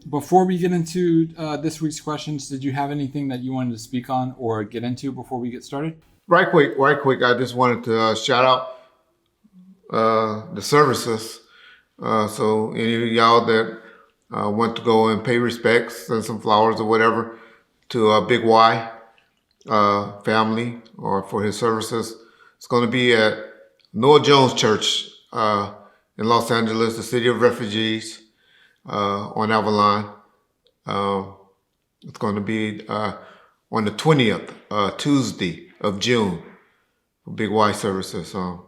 Before we get into this week's questions, did you have anything that you wanted to speak on or get into before we get started? Right quick. I just wanted to shout out the services. So any of y'all that want to go and pay respects, send some flowers or whatever to Big Y family or for his services, it's going to be at Noah Jones Church in Los Angeles, the City of Refugees on Avalon. It's going to be on the 20th, Tuesday of June, for Big Y services. So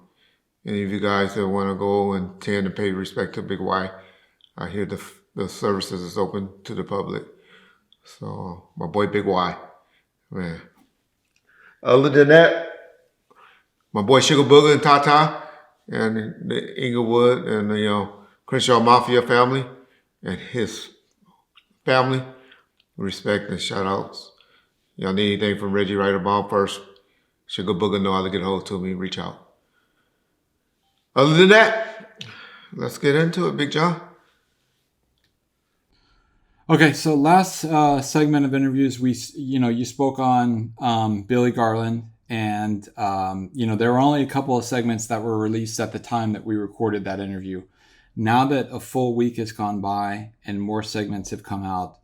any of you guys that want to go and attend and pay respect to Big Y, I hear the services is open to the public. So my boy Big Y, man. Other than that, my boy Sugar Booger and Tata and the Inglewood and the Crenshaw Mafia family and his family, respect and shout outs. Y'all need anything from Reggie Wright or first, Sugar Booger know how to get a hold to me, reach out. Other than that, let's get into it, Big John. Okay, so last segment of interviews, you spoke on Billy Garland, and there were only a couple of segments that were released at the time that we recorded that interview. Now that a full week has gone by and more segments have come out,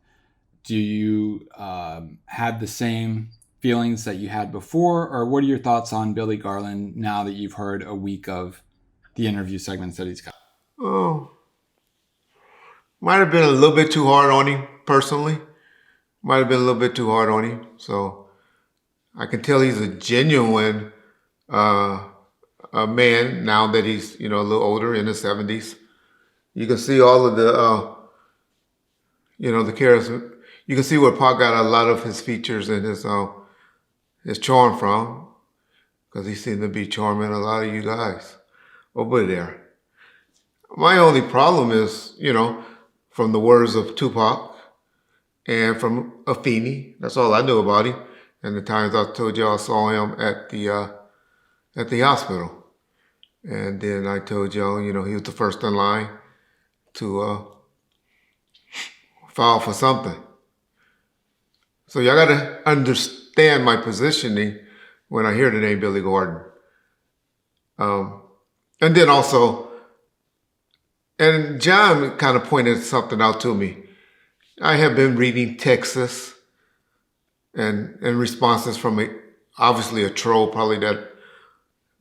do you have the same feelings that you had before, or what are your thoughts on Billy Garland now that you've heard a week of the interview segments that he's got? Oh, might have been a little bit too hard on him, personally. Might have been a little bit too hard on him. So I can tell he's a genuine a man now that he's, a little older, in his 70s. You can see all of the, the charisma. You can see where Pac got a lot of his features and his charm from, because he seemed to be charming a lot of you guys over there. My only problem is, from the words of Tupac and from Afeni, that's all I knew about him. And the times I told you I saw him at the hospital. And then I told y'all, he was the first in line to file for something. So y'all got to understand my positioning when I hear the name Billy Gordon. And then also, and John kind of pointed something out to me. I have been reading texts and responses from obviously a troll, probably that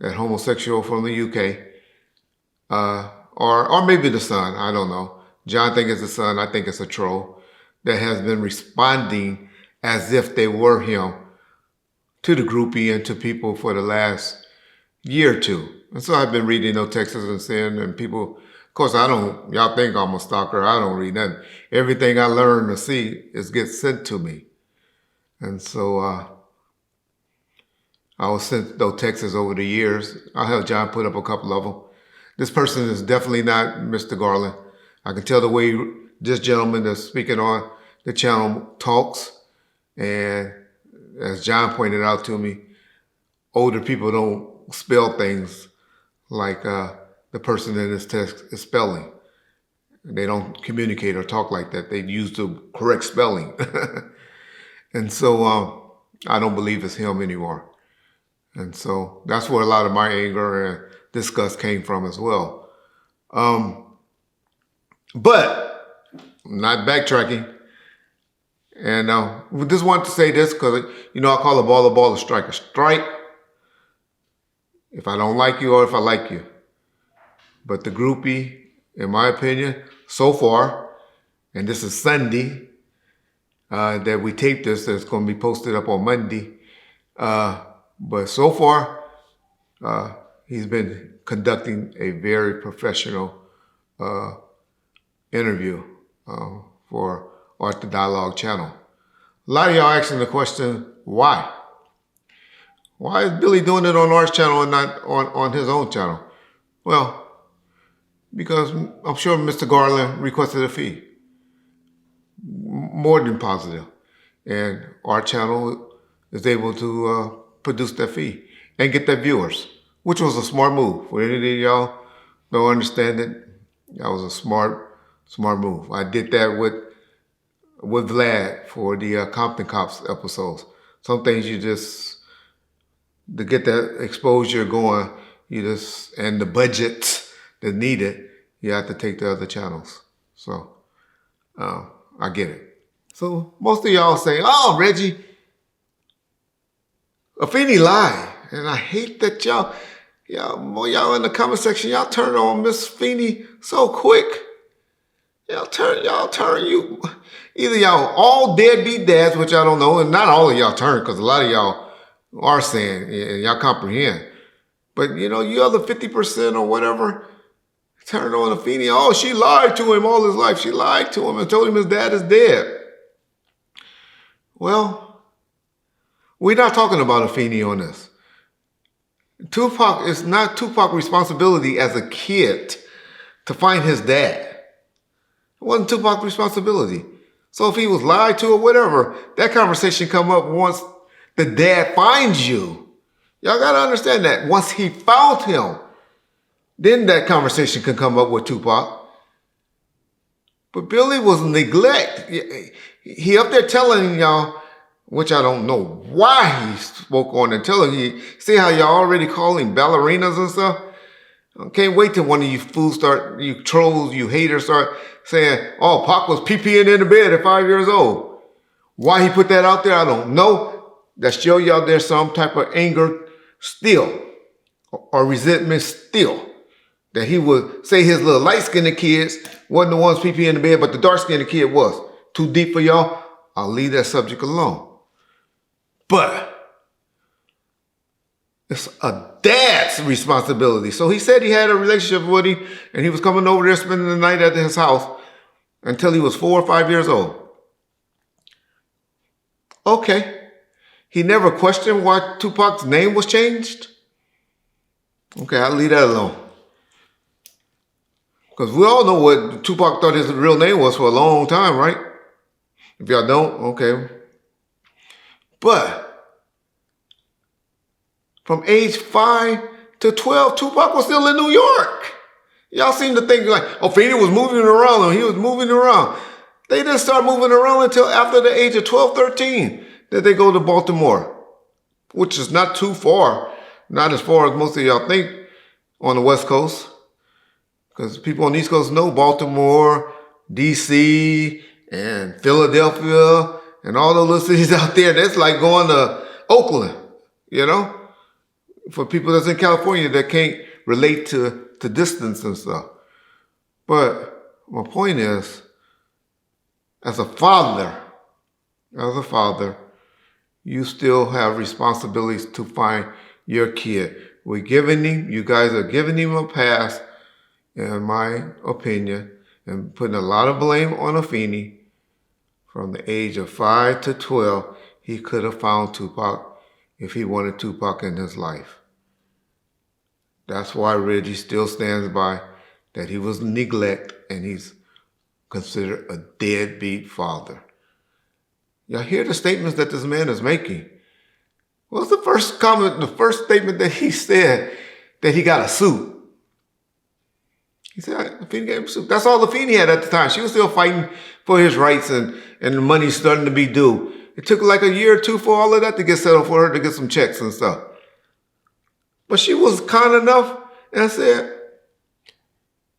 homosexual from the UK, or maybe the Sun, I don't know. John thinks it's the Sun, I think it's a troll that has been responding as if they were him to the groupie and to people for the last year or two. And so I've been reading those texts and saying, and people, of course, y'all think I'm a stalker, I don't read nothing. Everything I learn or see gets sent to me. And so I was sent those texts over the years. I'll have John put up a couple of them. This person is definitely not Mr. Garland. I can tell the way this gentleman that's speaking on the channel talks. And as John pointed out to me, older people don't spell things like the person in this text is spelling. They don't communicate or talk like that. They use the correct spelling. And so I don't believe it's him anymore. And so that's where a lot of my anger and disgust came from as well. But I'm not backtracking. And we just want to say this because, I call a ball, a strike. A strike if I don't like you or if I like you. But the groupie, in my opinion, so far, and this is Sunday, that we tape this, that's going to be posted up on Monday. But so far, he's been conducting a very professional interview for Art the Dialogue channel. A lot of y'all asking the question, why? Why is Billy doing it on Art's channel and not on his own channel? Well, because I'm sure Mr. Garland requested a fee. More than positive. And our channel is able to produce that fee and get that viewers, which was a smart move. For any of y'all don't understand it, that was a smart Smart move. I did that with Vlad for the Compton Cops episodes. Some things you just, to get that exposure going, and the budget that needed, you have to take the other channels. So I get it. So most of y'all say, oh, Reggie, Afeni lied. And I hate that y'all in the comment section, y'all turn on Miss Feeney so quick. Y'all turn you. Either y'all all deadbeat dads, which I don't know, and not all of y'all turn, because a lot of y'all are saying, and y'all comprehend. But you other 50% or whatever, turned on Afeni. Oh, she lied to him all his life. She lied to him and told him his dad is dead. Well, we're not talking about Afeni on this. It's not Tupac's responsibility as a kid to find his dad. It wasn't Tupac's responsibility. So if he was lied to or whatever, that conversation come up once the dad finds you. Y'all got to understand that. Once he found him, then that conversation can come up with Tupac. But Billy was neglect. He up there telling y'all, which I don't know why he spoke on and telling you. See how y'all already calling ballerinas and stuff? I can't wait till one of you fools you trolls, you haters start saying, oh, Pac was pee-peeing in the bed at 5 years old. Why he put that out there, I don't know. That show y'all there's some type of anger still or resentment still. That he would say his little light-skinned kids wasn't the ones pee-peeing in the bed, but the dark-skinned kid was. Too deep for y'all? I'll leave that subject alone. But it's a dad's responsibility. So he said he had a relationship with him, and he was coming over there spending the night at his house until he was 4 or 5 years old. Okay. He never questioned why Tupac's name was changed? Okay, I'll leave that alone. Because we all know what Tupac thought his real name was for a long time, right? If y'all don't, okay. But from age 5 to 12, Tupac was still in New York. Y'all seem to think like, oh, Feeney was moving around and he was moving around. They didn't start moving around until after the age of 12, 13 that they go to Baltimore, which is not too far. Not as far as most of y'all think on the West Coast. Because people on the East Coast know Baltimore, D.C., and Philadelphia, and all those little cities out there. That's like going to Oakland, for people that's in California that can't relate to distance and stuff. But my point is, as a father, you still have responsibilities to find your kid. You guys are giving him a pass, in my opinion, and putting a lot of blame on Afeni. From the age of 5 to 12, he could have found Tupac if he wanted Tupac in his life. That's why Reggie still stands by that he was neglect and he's considered a deadbeat father. Y'all hear the statements that this man is making? What's the first statement that he said? That he got a suit. He said, Afeni gave him a suit. That's all Afeni had at the time. She was still fighting for his rights and the money starting to be due. It took like a year or two for all of that to get settled for her to get some checks and stuff. But she was kind enough and said,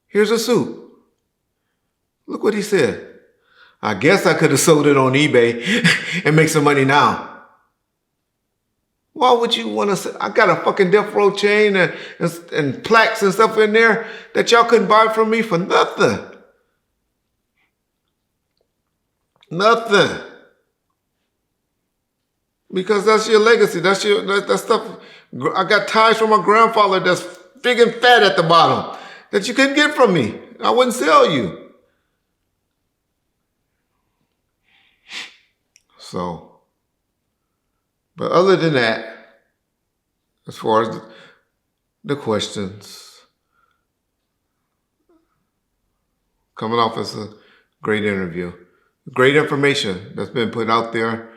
here's a suit. Look what he said. I guess I could have sold it on eBay and make some money now. Why would you want to say, I got a fucking death row chain and plaques and stuff in there that y'all couldn't buy from me for nothing. Nothing. Because that's your legacy. That's that stuff. I got ties from my grandfather that's big and fat at the bottom that you couldn't get from me. I wouldn't sell you. So, but other than that, as far as the questions, coming off as a great interview, great information that's been put out there,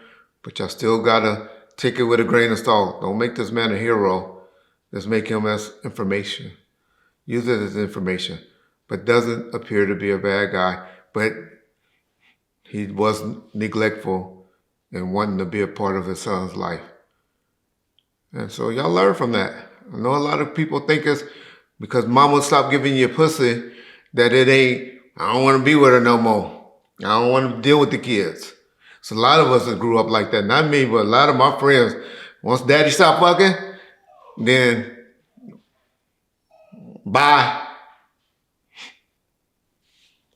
but y'all still gotta take it with a grain of salt. Don't make this man a hero. Just make him as information. Use it as information. but doesn't appear to be a bad guy. But he was neglectful and wanting to be a part of his son's life. And so y'all learn from that. I know a lot of people think it's because mama stopped giving you pussy that it ain't, I don't want to be with her no more. I don't want to deal with the kids. So a lot of us that grew up like that. Not me, but a lot of my friends. Once daddy stopped fucking, then bye.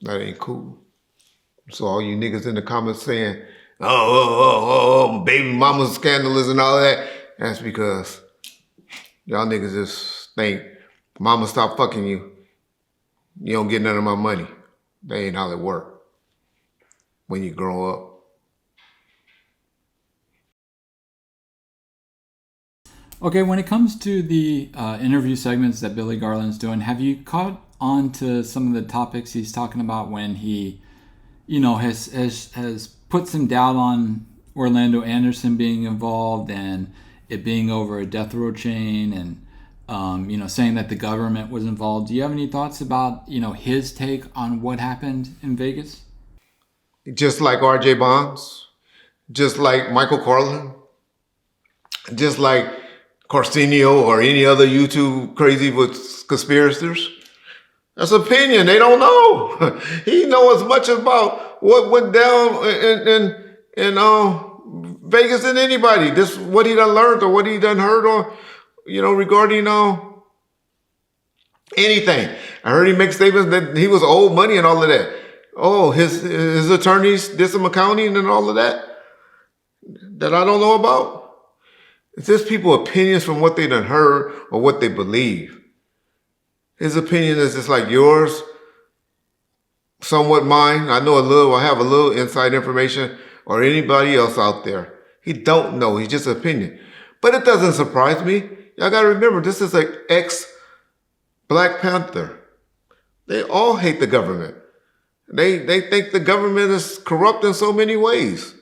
That ain't cool. So all you niggas in the comments saying, baby mama's scandalous and all that, that's because y'all niggas just think mama stop fucking you. You don't get none of my money. That ain't how it work when you grow up. Okay, when it comes to the interview segments that Billy Garland's doing, have you caught on to some of the topics he's talking about when he, has put some doubt on Orlando Anderson being involved and it being over a death row chain and, saying that the government was involved? Do you have any thoughts about, his take on what happened in Vegas? Just like R.J. Bonds, just like Michael Corleone, just like Carcinio or any other YouTube crazy with conspirators. That's opinion. They don't know. He knows as much about what went down in Vegas than anybody. This what he done learned or what he done heard or regarding anything. I heard him make statements that he was owed money and all of that. Oh, his attorneys did some accounting and all of that I don't know about. It's just people's opinions from what they done heard or what they believe. His opinion is just like yours, somewhat mine. I have a little inside information or anybody else out there. He don't know. He's just an opinion. But it doesn't surprise me. Y'all got to remember, this is an ex-Black Panther. They all hate the government. They think the government is corrupt in so many ways.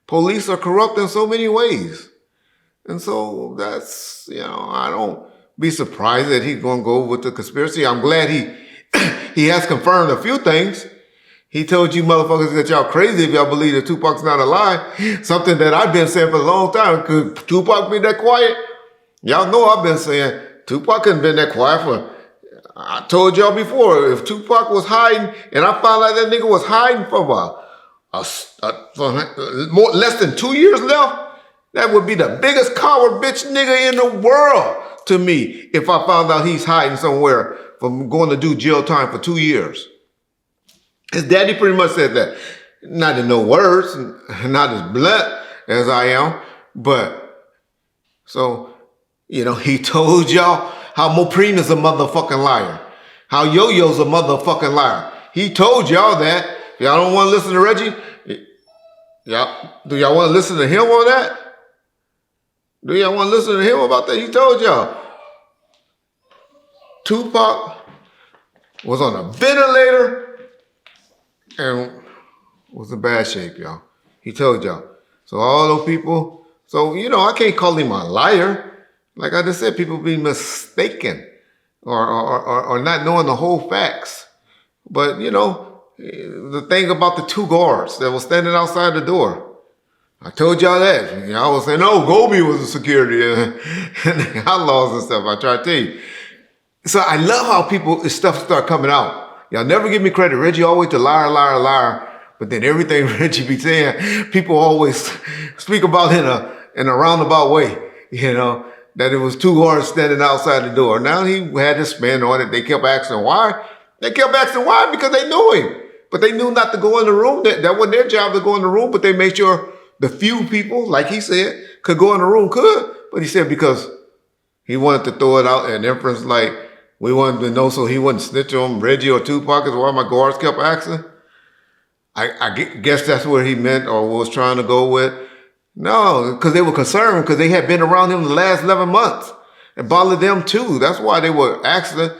Police are corrupt in so many ways. And so that's, I don't be surprised that he's going to go with the conspiracy. I'm glad he has confirmed a few things. He told you motherfuckers that y'all crazy if y'all believe that Tupac's not alive. Something that I've been saying for a long time. Could Tupac be that quiet? Y'all know I've been saying Tupac couldn't been that quiet for, I told y'all before, if Tupac was hiding and I found out that nigga was hiding for less than 2 years left, that would be the biggest coward bitch nigga in the world to me if I found out he's hiding somewhere from going to do jail time for 2 years. His daddy pretty much said that. Not in no words, not as blunt as I am, but so, he told y'all how Mopreme is a motherfucking liar, how Yo-Yo's a motherfucking liar. He told y'all that. Y'all don't want to listen to Reggie? Do y'all want to listen to him on that? Do y'all want to listen to him about that? He told y'all. Tupac was on a ventilator and was in bad shape, y'all. He told y'all. So all those people, I can't call him a liar. Like I just said, people be mistaken or not knowing the whole facts. But, the thing about the two guards that was standing outside the door, I told y'all that. Y'all was saying, no, Gobi was the security and outlaws and stuff. I try to tell you. So I love how stuff start coming out. Y'all never give me credit. Reggie always the liar, liar, liar. But then everything Reggie be saying, people always speak about in a roundabout way, that it was two guards standing outside the door. Now he had his spin on it. They kept asking why. They kept asking why because they knew him. But they knew not to go in the room. That wasn't their job to go in the room, but they made sure the few people, like he said, could go in the room, But he said because he wanted to throw it out an inference like we wanted to know so he wouldn't snitch on Reggie or Tupac is why my guards kept asking. I guess that's where he meant or was trying to go with. No, because they were concerned because they had been around him the last 11 months. It bothered them too. That's why they were asking,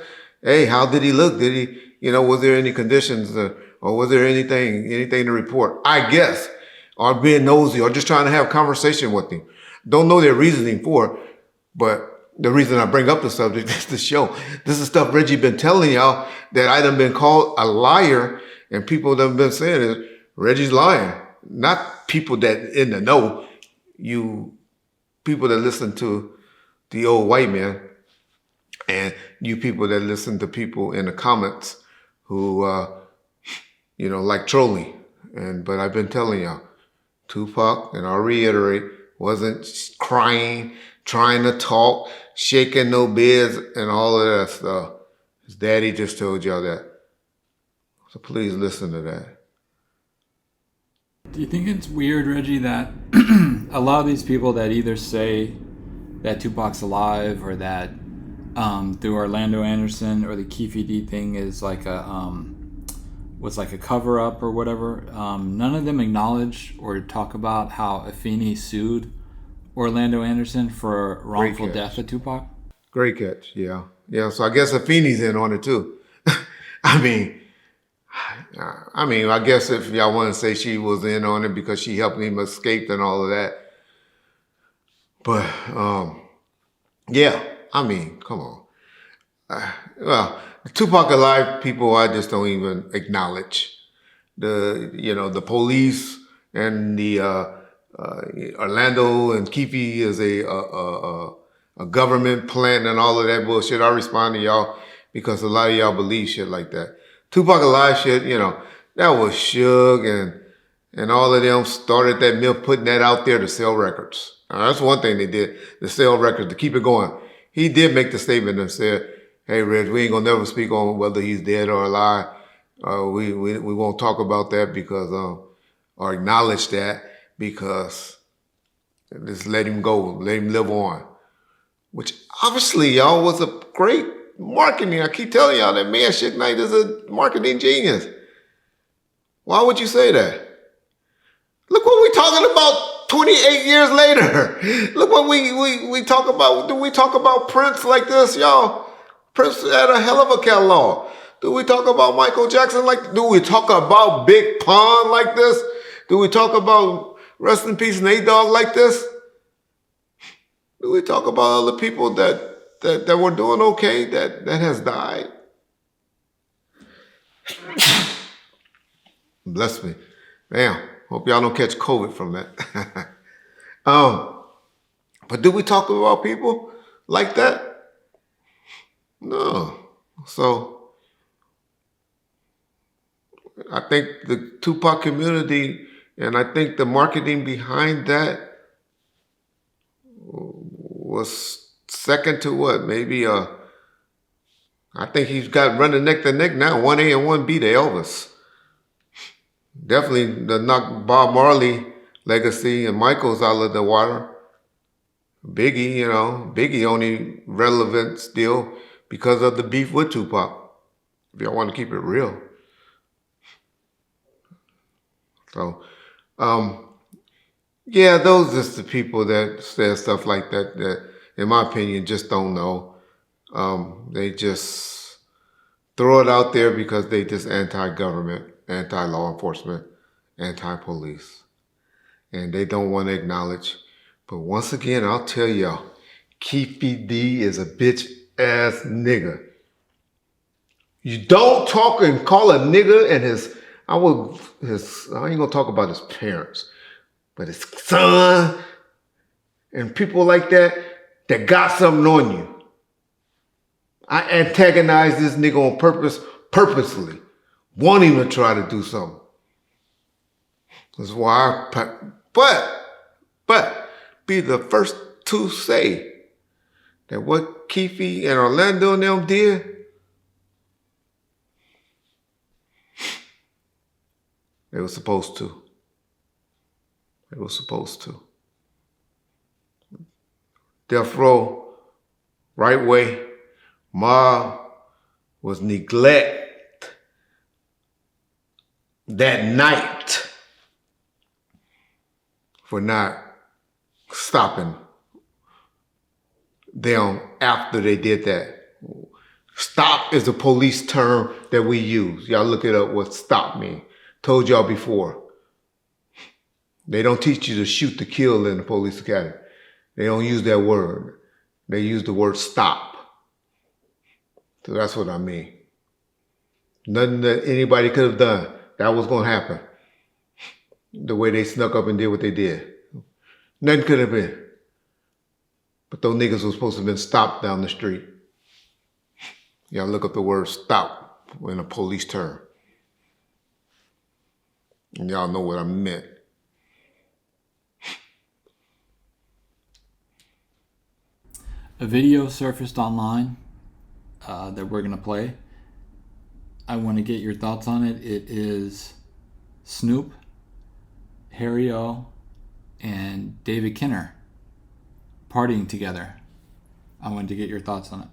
hey, how did he look? Did he, was there any conditions or was there anything to report? I guess. Or being nosy or just trying to have a conversation with him. Don't know their reasoning for it. But the reason I bring up the subject is to show this is stuff Reggie been telling y'all that I done been called a liar, and people done been saying is Reggie's lying. Not people that in the know, you people that listen to the old white man, and you people that listen to people in the comments who like trolling. But I've been telling y'all, Tupac, and I'll reiterate, wasn't crying, trying to talk, shaking no beds, and all of that stuff. His daddy just told y'all that. So please listen to that. Do you think it's weird, Reggie, that a lot of these people that either say that Tupac's alive or that the Orlando Anderson or the Keefe D thing is like was like a cover up or whatever, none of them acknowledge or talk about how Afeni sued Orlando Anderson for wrongful death of Tupac? Great catch, yeah. Yeah, so I guess Afeni's in on it too. I mean, I guess if y'all want to say she was in on it because she helped him escape and all of that. But, yeah, I mean, come on. Well, the Tupac alive people, I just don't even acknowledge. The police and the Orlando and Keefe is a government plant and all of that bullshit. I respond to y'all because a lot of y'all believe shit like that. Tupac alive shit, that was Suge and all of them started that mill, putting that out there to sell records. Now, that's one thing they did, to sell records, to keep it going. He did make the statement and said, hey, Reg, we ain't gonna never speak on whether he's dead or alive. We won't talk about that because, or acknowledge that because just let him go, let him live on. Which obviously, y'all, was a great marketing. I keep telling y'all that man Suge Knight is a marketing genius. Why would you say that? Look what we're talking about 28 years later. Look what we talk about. Do we talk about Prince like this, y'all? Prince had a hell of a catalog. Do we talk about Michael Jackson do we talk about Big Pun like this? Do we talk about Rest in Peace Nate Dogg like this? Do we talk about other people that were doing okay that has died? Bless me. Damn. Hope y'all don't catch COVID from that. But do we talk about people like that? No. So I think the Tupac community and I think the marketing behind that was second to what? Maybe I think he's got running neck to neck now, 1A and 1B to Elvis. Definitely the knock Bob Marley legacy and Michael's out of the water. Biggie, Biggie only relevant still because of the beef with Tupac. If y'all want to keep it real. So, yeah, those are just the people that say stuff like that, in my opinion, just don't know. They just throw it out there because they just anti-government, anti-law enforcement, anti-police. And they don't want to acknowledge. But once again, I'll tell y'all, Keefe D is a bitch-ass nigga. You don't talk and call a nigga and I ain't gonna talk about his parents, but his son and people like that got something on you. I antagonize this nigga on purposely, want him to try to do something. That's why but be the first to say that what Keefe and Orlando and them did, they were supposed to. They were supposed to. Death Row, right way, mob was neglect that night for not stopping them after they did that. Stop is a police term that we use. Y'all look it up what stop means. Told y'all before. They don't teach you to shoot to kill in the police academy. They don't use that word. they used the word stop. So that's what I mean. Nothing that anybody could have done. That was going to happen. The way they snuck up and did what they did. Nothing could have been. But those niggas were supposed to have been stopped down the street. Y'all look up the word stop in a police term. And y'all know what I meant. A video surfaced online that we're going to play. I want to get your thoughts on it. It is Snoop, Harry O, and David Kinner partying together. I wanted to get your thoughts on it.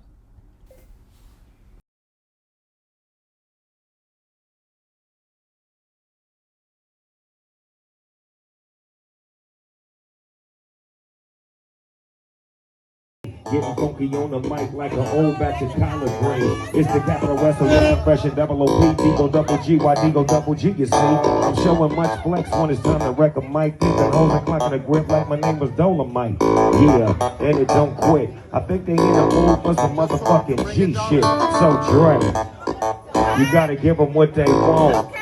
Getting funky on the mic like an old batch of collard greens. It's the capital wrestle, yes, I'm fresh and double OP, Digo double G, why Digo double G, you see? I'm showing much flex when it's time to wreck a mic. Keeping hoes and clocking a grip like my name was Dolomite. Yeah, and it don't quit. I think they in the mood for some motherfucking G shit. So Dre, you gotta give them what they want.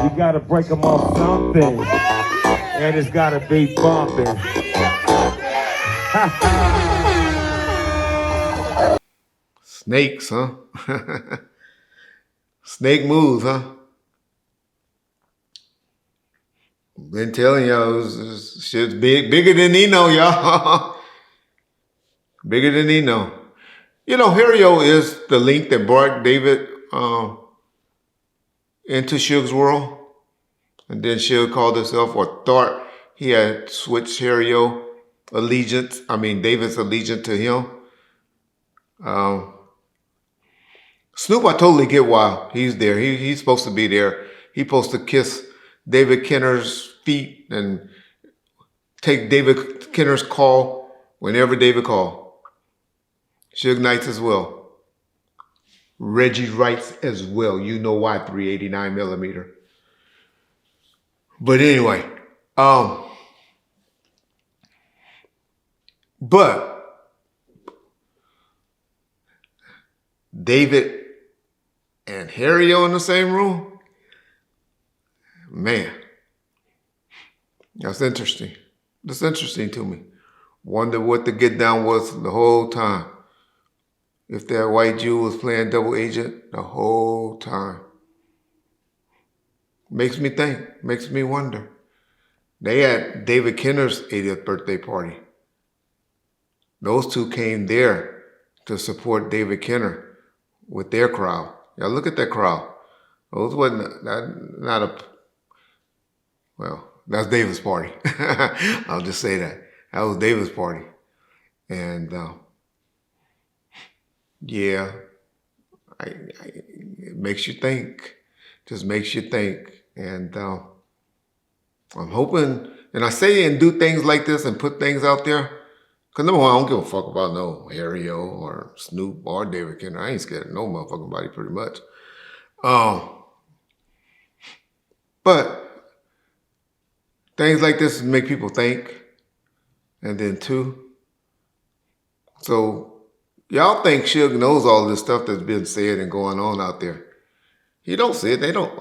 You gotta break them off something. And it's gotta be bumping. Ha ha. Snakes, huh? Snake moves, huh? Been telling y'all, shit's bigger than he know, y'all. Bigger than he know. You know, Harry-O is the link that brought David into Suge's world. And then Suge called himself, or thought he had switched David's allegiance to him. Snoop, I totally get why he's there. He's supposed to be there. He's supposed to kiss David Kinner's feet and take David Kinner's call whenever David called. Suge Knight's as well. Reggie Wright's as well. You know why, 389 millimeter. But anyway, but David and Harry-O in the same room? Man, that's interesting. That's interesting to me. Wonder what the get down was the whole time. If that white Jew was playing double agent the whole time. Makes me think, makes me wonder. They had David Kinner's 80th birthday party. Those two came there to support David Kinner with their crowd. Y'all look at that crowd. Those wasn't that's David's party. I'll just say that. That was David's party. And yeah, it makes you think. Just makes you think. And I'm hoping, and I say and do things like this and put things out there, because number one, I don't give a fuck about no Harry-O or Snoop or David Kinner. I ain't scared of no motherfucking body pretty much. But things like this make people think. And then two, so y'all think Suge knows all this stuff that's been said and going on out there. He don't see it. They don't,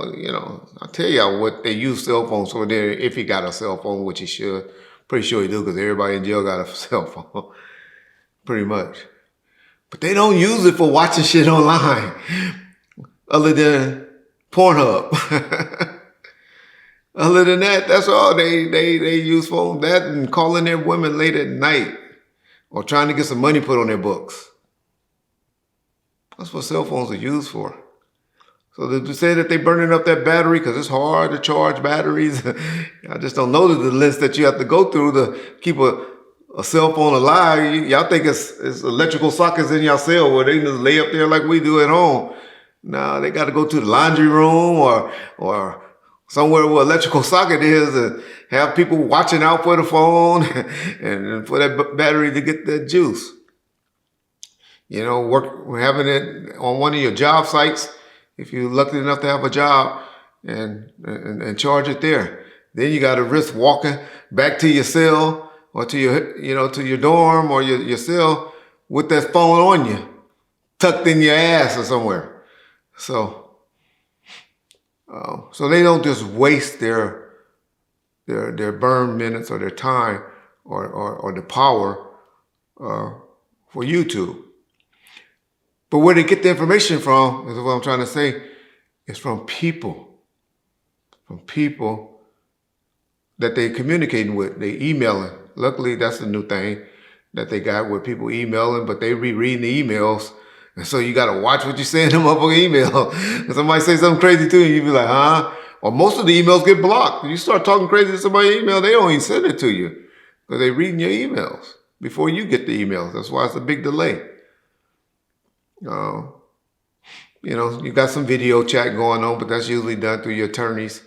I'll tell y'all what, they use cell phones for there if he got a cell phone, which he should. Pretty sure he do, because everybody in jail got a cell phone. Pretty much. But they don't use it for watching shit online. Other than Pornhub. Other than that, that's all they use for that, and calling their women late at night or trying to get some money put on their books. That's what cell phones are used for. So to say that they burning up that battery because it's hard to charge batteries, I just don't know the lengths that you have to go through to keep a cell phone alive. Y'all think it's electrical sockets in your cell where they just lay up there like we do at home. No, they got to go to the laundry room or somewhere where electrical socket is and have people watching out for the phone and for that battery to get that juice. Having it on one of your job sites, if you're lucky enough to have a job, and charge it there. Then you got to risk walking back to your cell or to your dorm or your cell with that phone on you, tucked in your ass or somewhere. So they don't just waste their burn minutes or their time or the power for YouTube. But where they get the information from, is what I'm trying to say, is from people that they communicating with, they emailing. Luckily, that's a new thing that they got with people emailing, but they reading the emails. And so you got to watch what you say in them up on email. If somebody say something crazy to you, you be like, huh? Or most of the emails get blocked. If you start talking crazy to somebody's email, they don't even send it to you because they reading your emails before you get the emails. That's why it's a big delay. You got some video chat going on, but that's usually done through your attorneys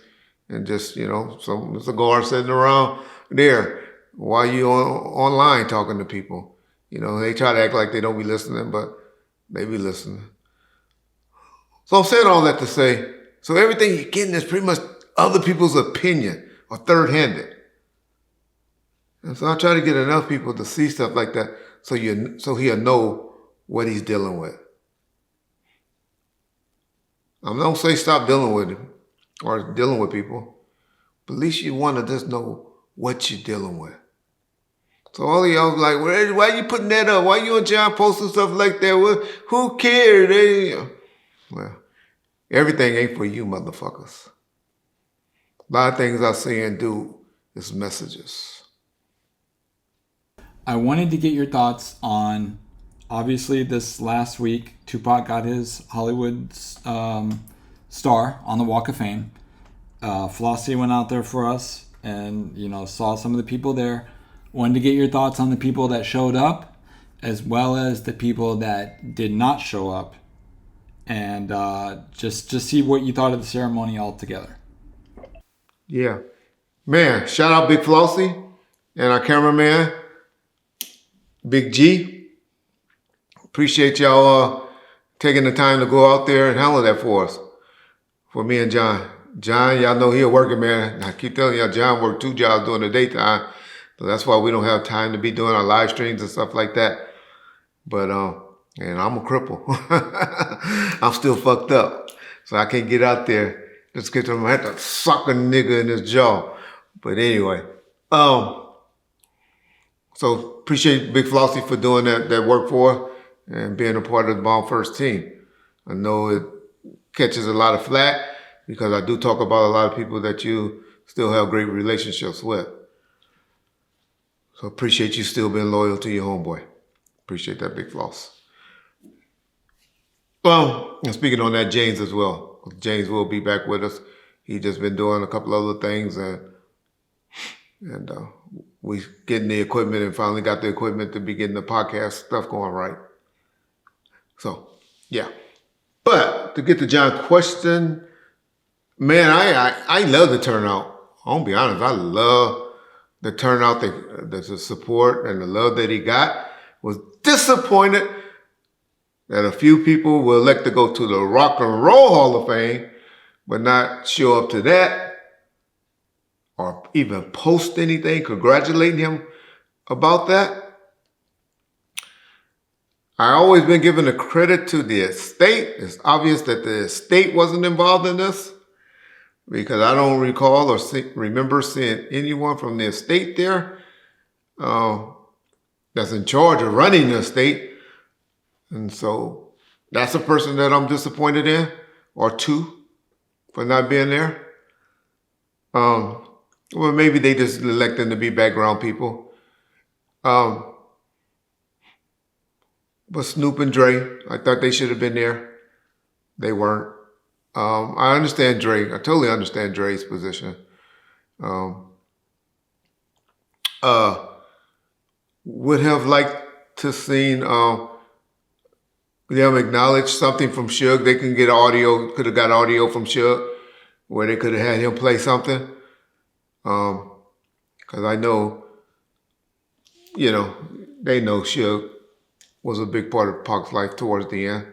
and just, some cigar sitting around there while you online talking to people. They try to act like they don't be listening, but they be listening. So I'm saying all that to say, so everything you're getting is pretty much other people's opinion or third-handed. And so I try to get enough people to see stuff like that so he'll know what he's dealing with. I don't say stop dealing with him or dealing with people, but at least you want to just know what you're dealing with. So all of y'all like, well, why are you putting that up? Why you and John posting stuff like that? Well, who cares? Well, everything ain't for you motherfuckers. A lot of things I say and do is messages. I wanted to get your thoughts on, obviously this last week, Tupac got his Hollywood star on the Walk of Fame. Flossie went out there for us and, saw some of the people there. Wanted to get your thoughts on the people that showed up as well as the people that did not show up, and just see what you thought of the ceremony altogether. Yeah. Man, shout out Big Flossie and our cameraman, Big G. Appreciate y'all taking the time to go out there and handle that for us. For me and John. John, y'all know he a working man. I keep telling y'all, John worked 2 jobs during the daytime. So that's why we don't have time to be doing our live streams and stuff like that. But, and I'm a cripple. I'm still fucked up. So I can't get out there. Just get to him. I have to suck a nigga in his jaw. But anyway, so appreciate Big Flossie for doing that work for us and being a part of the Bomb First team. I know it catches a lot of flack because I do talk about a lot of people that you still have great relationships with. So appreciate you still being loyal to your homeboy. Appreciate that, Big Floss. Well, and speaking on that, James as well. James will be back with us. He just been doing a couple other things and we getting the equipment and finally got the equipment to be getting the podcast stuff going right. So, yeah. But to get to John's question, man, I love the turnout. I'm gonna be honest, I love the turnout, the support and the love that he got. Was disappointed that a few people will elect to go to the Rock and Roll Hall of Fame, but not show up to that or even post anything congratulating him about that. I always been giving the credit to the estate. It's obvious that the estate wasn't involved in this because I don't recall or remember seeing anyone from the estate there that's in charge of running the estate. And so that's a person that I'm disappointed in, or two, for not being there. Well, maybe they just elect them to be background people. But Snoop and Dre, I thought they should have been there. They weren't. I understand Dre. I totally understand Dre's position. Would have liked to seen them acknowledge something from Suge. They can get audio, could have got audio from Suge where they could have had him play something. Because I know, they know Suge was a big part of Pac's life towards the end.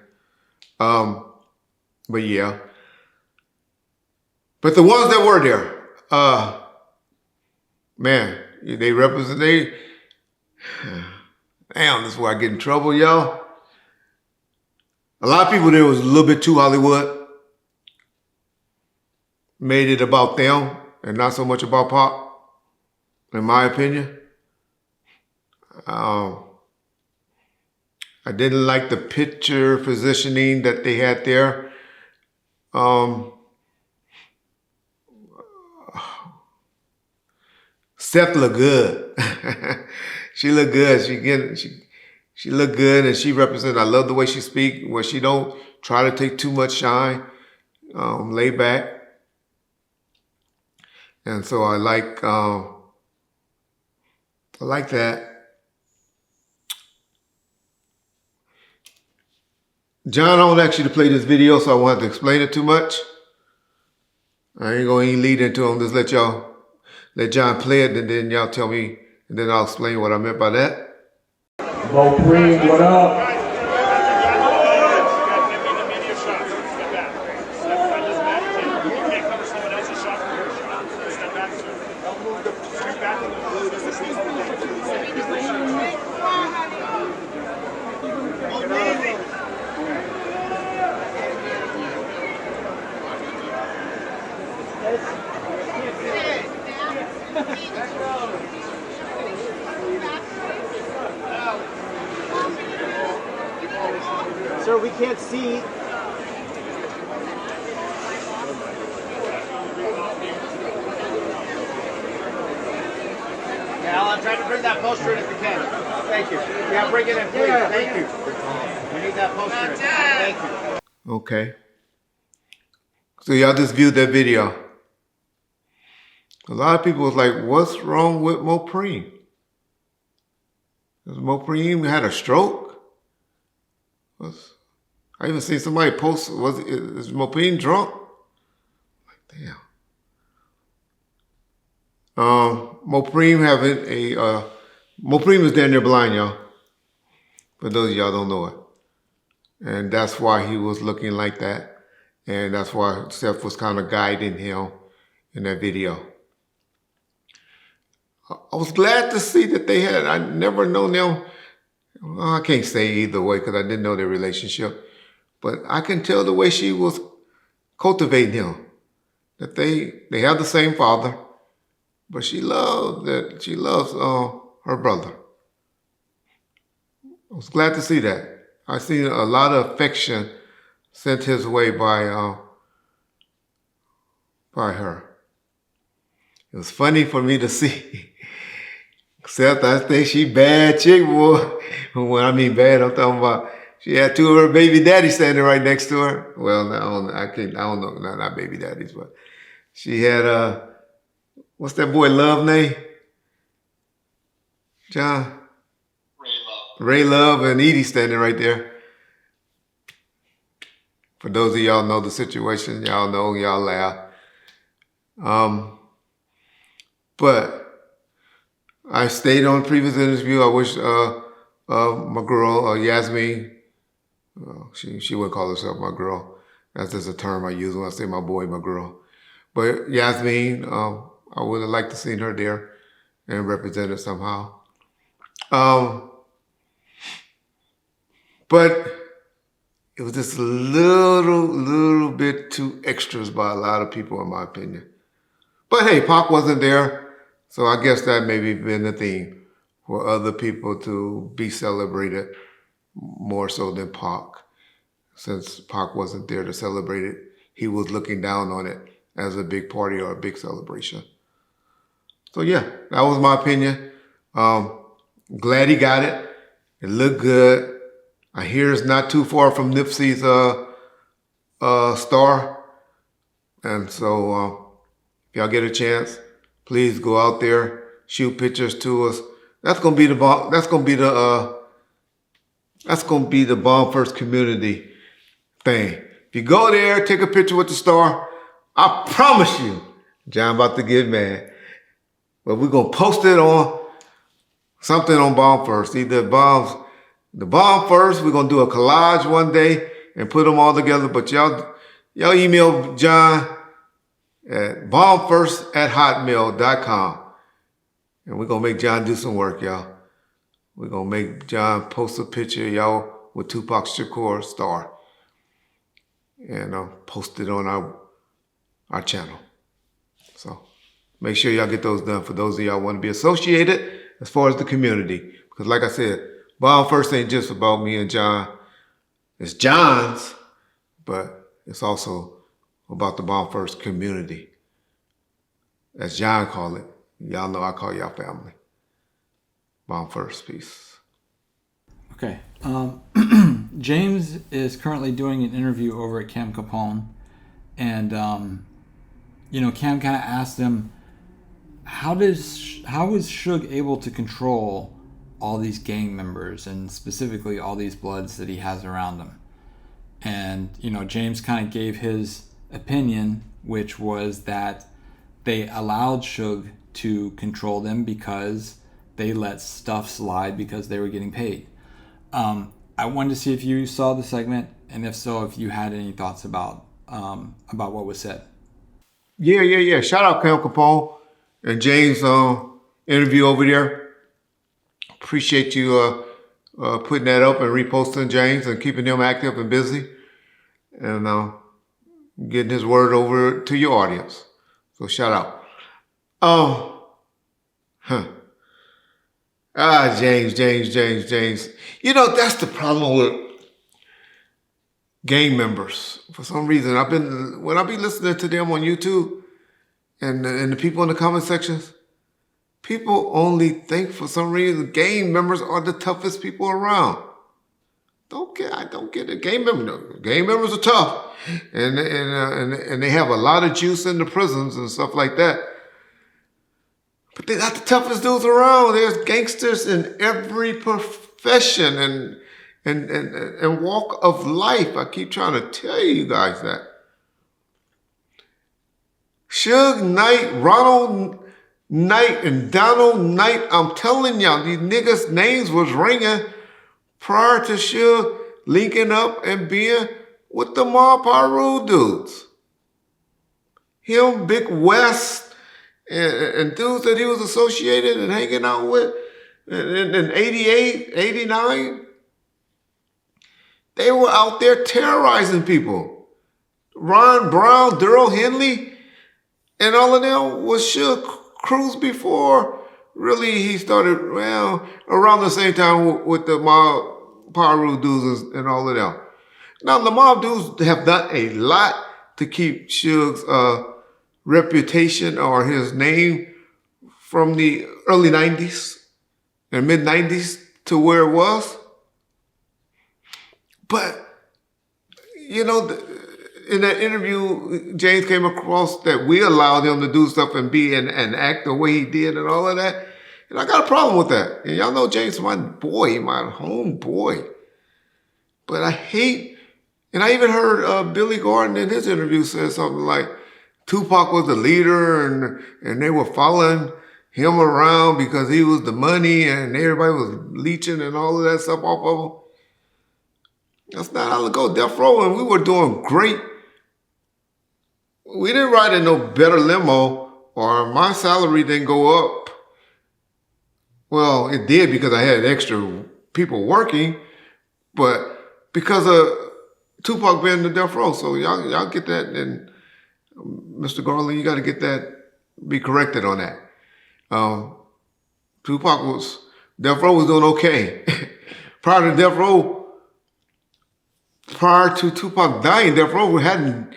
But yeah. But the ones that were there, man, they represent, Damn, this is where I get in trouble, y'all. A lot of people there was a little bit too Hollywood. Made it about them and not so much about Pac, in my opinion. I didn't like the picture positioning that they had there. Seth looked good. She looked good. She looked good, and she represented. I love the way she speak, where she don't try to take too much shine, lay back, and so I like that. John, I don't ask you to play this video, so I won't have to explain it too much. I ain't gonna even lead into it. I'm just let John play it, and then y'all tell me, and then I'll explain what I meant by that. Mo Cream, what up? Sir, we can't see. Al, I'm trying to bring that poster in if you can. Thank you. Yeah, bring it in, please. Thank you. We need that poster in. Thank you. Okay. So y'all just viewed that video. A lot of people was like, what's wrong with Mo Preem? Does Mo Preem had a stroke? I even seen somebody post, is Mo Preem drunk? Like, damn. Mo Preem Mo Preem is down there blind, y'all. For those of y'all don't know it. And that's why he was looking like that. And that's why Seth was kind of guiding him in that video. I was glad to see that they had, I never known them. Well, I can't say either way because I didn't know their relationship. But I can tell the way she was cultivating him. That they have the same father. But she loves her brother. I was glad to see that. I seen a lot of affection sent his way by her. It was funny for me to see. Except I think she bad chick, boy. When I mean bad, I'm talking about she had two of her baby daddies standing right next to her. Well, I don't know, not baby daddies, but she had what's that boy Love name? John? Ray Love and Edie standing right there. For those of y'all know the situation, y'all know, y'all laugh. But I stayed on previous interview. I wish my girl, Yasmin, she wouldn't call herself my girl. That's just a term I use when I say my boy, my girl. But Yasmin, I would have liked to seen her there and represented somehow. But it was just a little bit too extras by a lot of people, in my opinion. But hey, Pac wasn't there, so I guess that maybe been a theme for other people to be celebrated more so than Pac. Since Pac wasn't there to celebrate it, he was looking down on it as a big party or a big celebration. So yeah, that was my opinion. Glad he got it. It looked good. I hear it's not too far from Nipsey's star. And so if y'all get a chance, please go out there, shoot pictures to us. That's gonna be the Bomb First community thing. If you go there, take a picture with the star, I promise you, John about to get mad. But we're gonna post it on something on Bomb First. Either the Bomb First, we're gonna do a collage one day and put them all together. But y'all email John at bombfirst@hotmail.com. And we're gonna make John do some work, y'all. We're going to make John post a picture of y'all with Tupac Shakur star and post it on our channel. So make sure y'all get those done for those of y'all who want to be associated as far as the community. Because like I said, Bomb First ain't just about me and John. It's John's, but it's also about the Bomb First community. As John call it, y'all know I call y'all family. Bomb First, peace. Okay. James is currently doing an interview over at Cam Capone. And, Cam kind of asked him, how is Suge able to control all these gang members and specifically all these Bloods that he has around him? And, James kind of gave his opinion, which was that they allowed Suge to control them because they let stuff slide because they were getting paid. I wanted to see if you saw the segment, and if so, if you had any thoughts about what was said. Yeah. Shout out Cam Capone and James' interview over there. Appreciate you putting that up and reposting James and keeping him active and busy and getting his word over to your audience. So shout out. James. That's the problem with gang members. For some reason, when I be listening to them on YouTube and the people in the comment sections, people only think for some reason gang members are the toughest people around. I don't get it. Gang members are tough, and they have a lot of juice in the prisons and stuff like that. But they're not the toughest dudes around. There's gangsters in every profession and walk of life. I keep trying to tell you guys that. Suge Knight, Ronald Knight, and Donald Knight, I'm telling y'all, these niggas' names was ringing prior to Suge linking up and being with the Mob Piru dudes. Him, Big West, and dudes that he was associated and hanging out with in 88, 89, they were out there terrorizing people. Ron Brown, Daryl Henley, and all of them was Suge crews before really he started, around the same time with the Mob Piru dudes and all of them. Now, the Mob dudes have done a lot to keep Suge's reputation or his name from the early 90s and mid 90s to where it was. But, in that interview, James came across that we allowed him to do stuff and be and act the way he did and all of that. And I got a problem with that. And y'all know James is my boy, my homeboy. But I hate, and I even heard Billy Gordon in his interview say something like, Tupac was the leader and they were following him around because he was the money and everybody was leeching and all of that stuff off of him. That's not how to go. Death Row, and we were doing great. We didn't ride in no better limo, or my salary didn't go up. Well, it did because I had extra people working, but because of Tupac being the Death Row. So y'all get that, and Mr. Garland, you got to get that, be corrected on that. Death Row was doing okay. Prior to Tupac dying, Death Row hadn't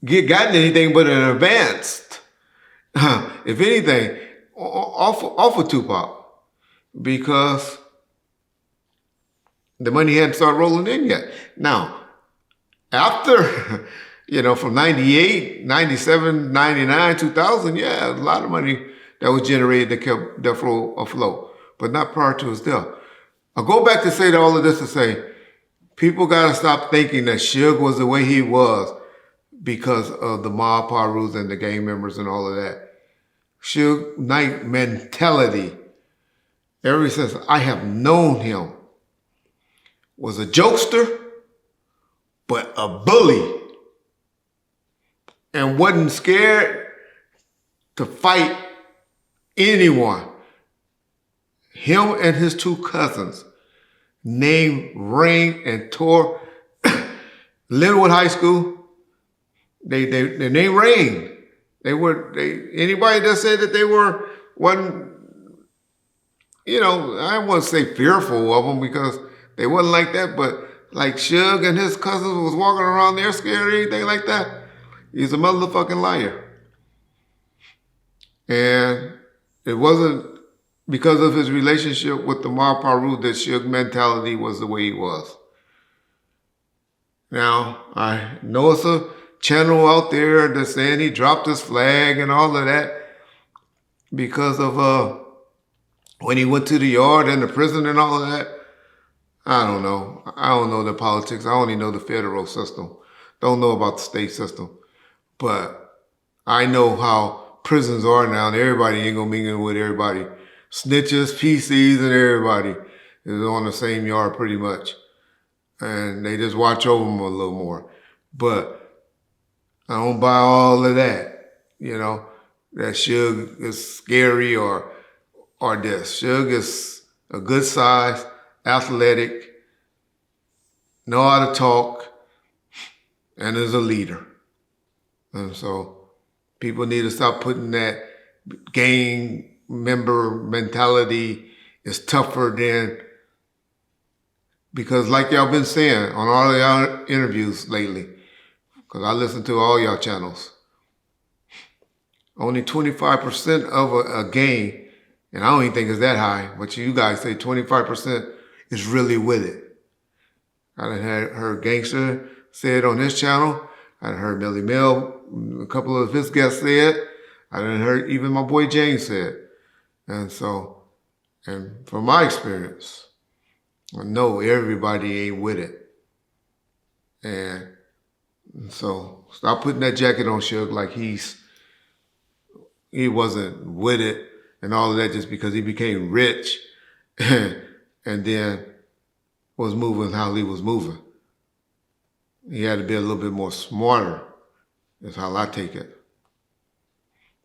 gotten anything but an advanced, if anything, off of Tupac, because the money hadn't started rolling in yet. Now, after, from 98, 97, 99, 2000, a lot of money that was generated that kept Death Row afloat, but not prior to his death. I'll go back to say all of this to say, people got to stop thinking that Suge was the way he was because of the Mob Pirus and the gang members and all of that. Suge Knight mentality, ever since I have known him, was a jokester, but a bully, and wasn't scared to fight anyone. him and his two cousins named Ring and tore Linwood High School. They named Ring. Anybody that said that they wasn't, I wouldn't say fearful of them because they wasn't like that, but like Suge and his cousins was walking around there scared or anything like that, he's a motherfucking liar. And it wasn't because of his relationship with the Mar Paru that Suge mentality was the way he was. Now, I know it's a channel out there that's saying he dropped his flag and all of that because of when he went to the yard and the prison and all of that. I don't know. I don't know the politics. I only know the federal system. Don't know about the state system. But I know how prisons are now, and everybody ain't gonna mingle with everybody. Snitches, PCs, and everybody is on the same yard pretty much. And they just watch over them a little more. But I don't buy all of that, that Suge is scary or this. Suge is a good size, athletic, know how to talk, and is a leader. And so people need to stop putting that gang member mentality is tougher than, because like y'all been saying on all of y'all interviews lately, because I listen to all y'all channels, only 25% of a gang, and I don't even think it's that high, but you guys say 25% is really with it. I done heard Gangster say it on his channel. I done heard Melly Mel, a couple of his guests say it. I done heard even my boy James say it. And from my experience, I know everybody ain't with it. And so stop putting that jacket on Suge like he wasn't with it and all of that just because he became rich and then was moving how he was moving. He had to be a little bit more smarter, is how I take it.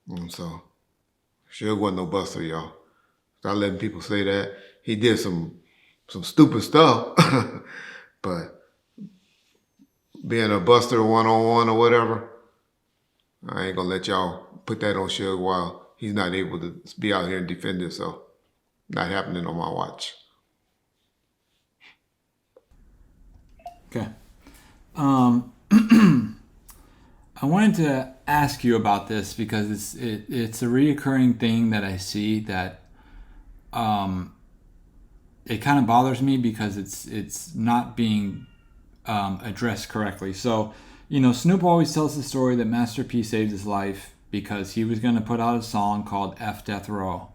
And so, Suge wasn't no buster, y'all. Stop letting people say that. He did some stupid stuff, but being a buster one-on-one or whatever, I ain't gonna let y'all put that on Suge while he's not able to be out here and defend himself. Not happening on my watch. Okay. I wanted to ask you about this because it's a reoccurring thing that I see that it kind of bothers me because it's not being addressed correctly. So, Snoop always tells the story that Master P saved his life because he was going to put out a song called F Death Row,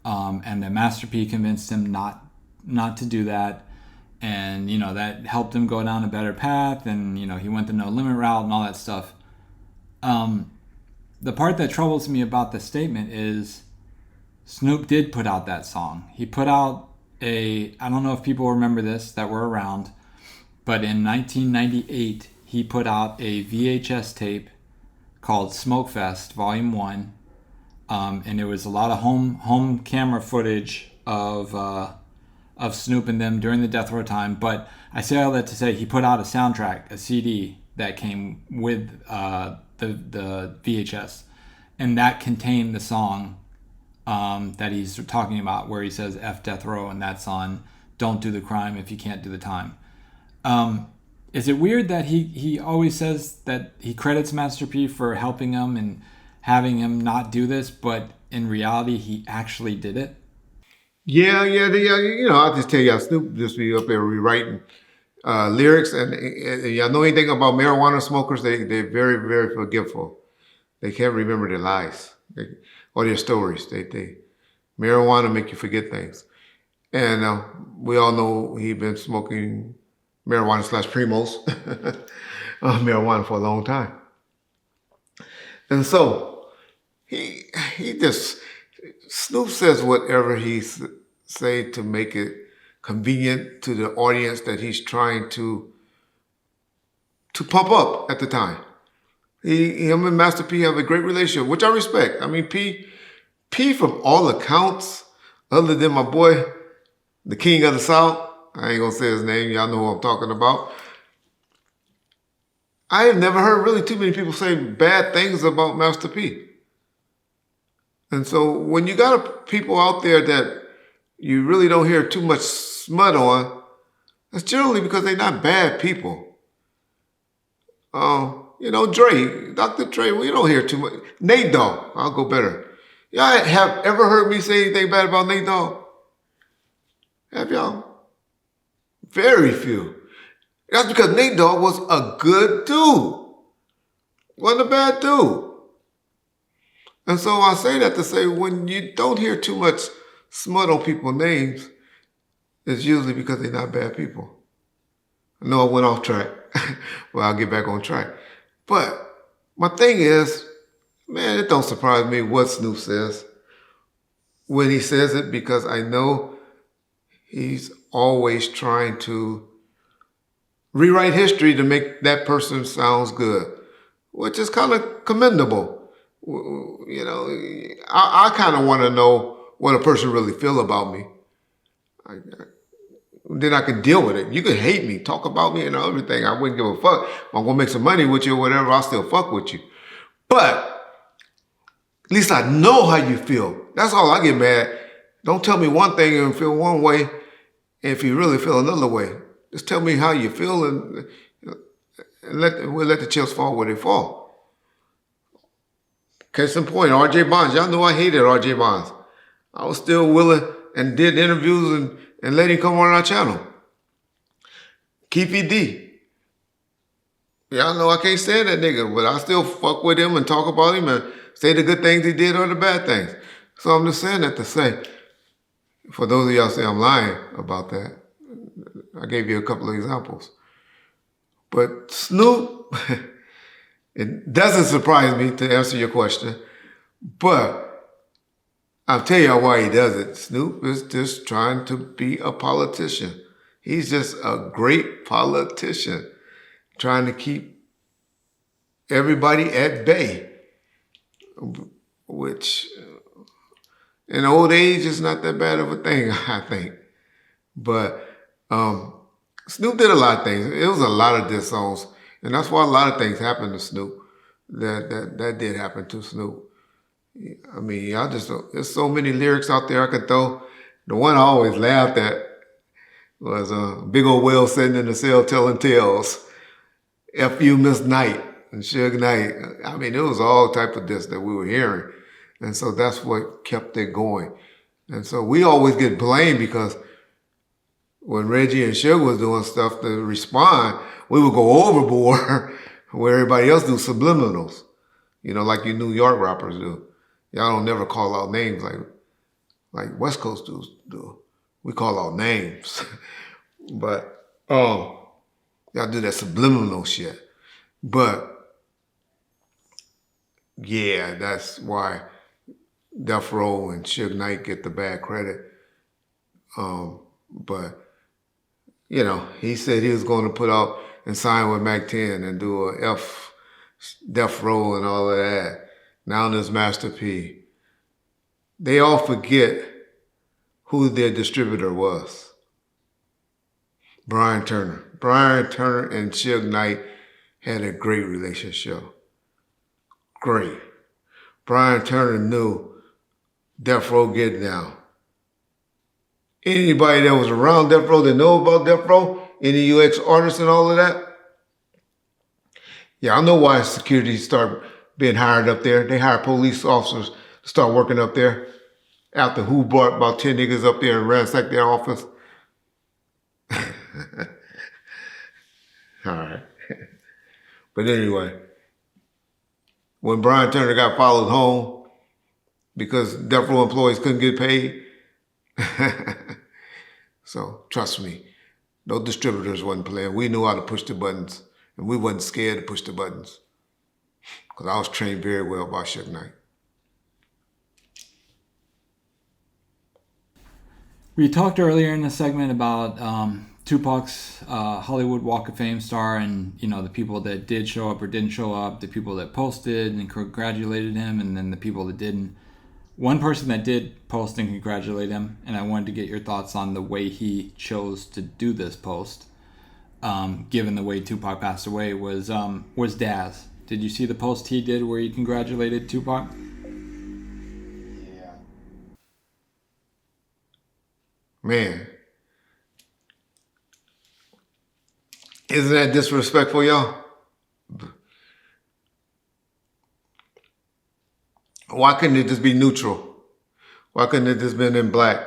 and that Master P convinced him not to do that. And, that helped him go down a better path. And, he went the no limit route and all that stuff. The part that troubles me about the statement is Snoop did put out that song. He put out I don't know if people remember this that were around, but in 1998, he put out a VHS tape called Smoke Fest Volume 1. And there was a lot of home camera footage of Snoop and them during the death row time. But I say all that to say he put out a soundtrack, a CD that came with the VHS, and that contained the song that he's talking about, where he says F Death Row, and that's on Don't Do the Crime If You Can't Do the Time. Is it weird that he always says that he credits Master P for helping him and having him not do this, but in reality he actually did it? Yeah. I'll just tell y'all, Snoop just be up there rewriting lyrics, and y'all know anything about marijuana smokers? They're very, very forgetful. They can't remember their lies or their stories. Marijuana make you forget things. And we all know he's been smoking marijuana / Primos, marijuana for a long time. And so Snoop says whatever he say to make it convenient to the audience that he's trying to pump up at the time. Him and Master P have a great relationship, which I respect. I mean, P from all accounts other than my boy, the king of the South, I ain't gonna say his name, y'all know who I'm talking about. I have never heard really too many people say bad things about Master P. And so when you got people out there that you really don't hear too much smut on, that's generally because they're not bad people. Dre, Dr. Dre, we don't hear too much. Nate Dogg, I'll go better. Y'all have ever heard me say anything bad about Nate Dogg? Have y'all? Very few. That's because Nate Dogg was a good dude. Wasn't a bad dude. And so I say that to say when you don't hear too much smut on people's names, it's usually because they're not bad people. I know I went off track. Well, I'll get back on track. But my thing is, man, it don't surprise me what Snoop says when he says it, because I know he's always trying to rewrite history to make that person sounds good, which is kind of commendable. I kind of want to know what a person really feel about me. Then I can deal with it. You can hate me, talk about me and everything. I wouldn't give a fuck. If I'm going to make some money with you or whatever, I'll still fuck with you. But at least I know how you feel. That's all I get mad. Don't tell me one thing and feel one way, and if you really feel another way. Just tell me how you feel, and we'll let the chips fall where they fall. Case in point, R.J. Bonds. Y'all know I hated R.J. Bonds. I was still willing and did interviews and let him come on our channel. Keefy D. Y'all know I can't stand that nigga, but I still fuck with him and talk about him and say the good things he did or the bad things. So I'm just saying that to say, for those of y'all say I'm lying about that, I gave you a couple of examples. But Snoop, it doesn't surprise me, to answer your question, but I'll tell you why he does it. Snoop is just trying to be a politician. He's just a great politician, trying to keep everybody at bay, which in old age is not that bad of a thing, I think. But Snoop did a lot of things. It was a lot of diss songs, and that's why a lot of things happened to Snoop. That did happen to Snoop. I mean, there's so many lyrics out there I could throw. The one I always laughed at was Big Old Will sitting in the cell telling tales. F you, Miss Knight and Suge Knight. I mean, it was all type of diss that we were hearing. And so that's what kept it going. And so we always get blamed because when Reggie and Suge was doing stuff to respond, we would go overboard where everybody else do subliminals. Like you New York rappers do. Y'all don't never call out names like West Coast dudes do. We call out names. But y'all do that subliminal shit. But yeah, that's why Death Row and Suge Knight get the bad credit. But he said he was going to put out and sign with Mac 10 and do a Death Row and all of that. Now there's Master P. They all forget who their distributor was. Brian Turner. Brian Turner and Suge Knight had a great relationship. Great. Brian Turner knew Death Row Get Down. Anybody that was around Death Row that know about Death Row, any UX artists and all of that, yeah, I know why security started being hired up there. They hired police officers to start working up there after who brought about 10 niggas up there and ransacked their office. All right. But anyway, when Brian Turner got followed home because Death Row employees couldn't get paid, so trust me, those distributors wasn't playing. We knew how to push the buttons, and we wasn't scared to push the buttons because I was trained very well by Suge Knight. We talked earlier in the segment about Tupac's Hollywood Walk of Fame star, and the people that did show up or didn't show up, the people that posted and congratulated him, and then the people that didn't. One person that did post and congratulate him, and I wanted to get your thoughts on the way he chose to do this post, given the way Tupac passed away, was Daz. Did you see the post he did where he congratulated Tupac? Yeah. Man. Isn't that disrespectful, y'all? Why couldn't it just be neutral? Why couldn't it just been in black?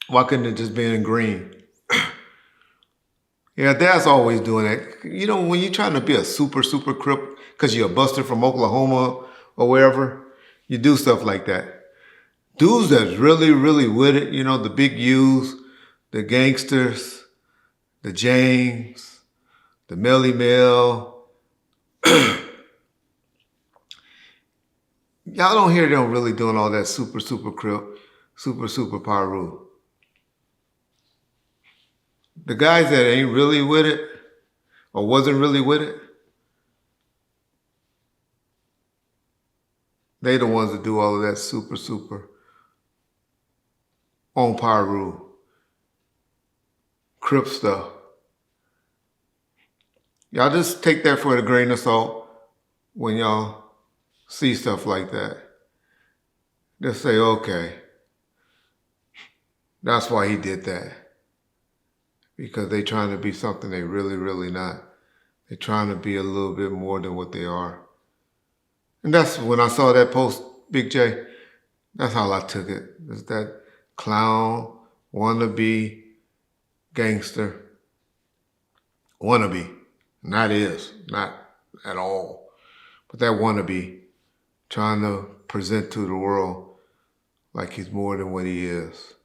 Why couldn't it just been in green? Yeah, Dad's always doing that. You know, when you're trying to be a super Crip, because you're a buster from Oklahoma or wherever, you do stuff like that. Dudes that's really with it, you know, the big U's, the gangsters, the James, the Melly Mel. Y'all don't hear them really doing all that super Crip, super Pyru. The guys that ain't really with it or wasn't really with it, they the ones that do all of that super on Pyru, Crip stuff. Y'all just take that for a grain of salt when y'all see stuff like that. Just say, okay, that's why he did that. Because they trying to be something they really not. They're trying to be a little bit more than what they are. And that's when I saw that post, Big J, that's how I took it. It's that clown, wannabe, gangster. Wannabe. Not is, not at all. But that wannabe trying to present to the world like he's more than what he is.